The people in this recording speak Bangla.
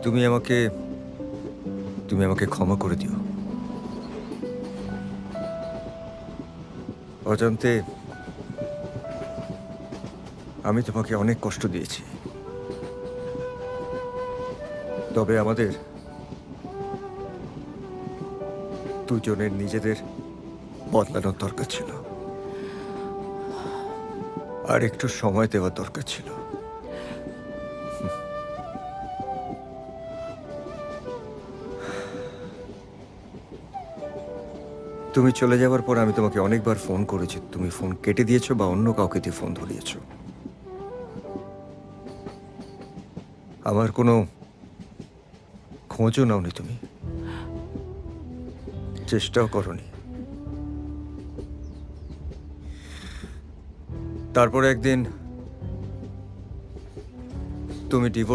তুমি আমাকে তুমি আমাকে ক্ষমা করে দিও। অজান্তে আমি তোমাকে অনেক কষ্ট দিয়েছি, তবে আমাদের দুজনের নিজেদের বদলানোর দরকার ছিল, আর একটু সময় দেওয়ার দরকার ছিল। তুমি চলে যাওয়ার পর আমি তোমাকে অনেকবার ফোন করেছি, তুমি ফোন কেটে দিয়েছো বা অন্য কাউকে দিয়ে ফোন ধরিয়েছো। আমার কোনো খোঁজও নাওনি, তুমি চেষ্টাও করনি। তারপরে একদিন তুমি ডিভোর্স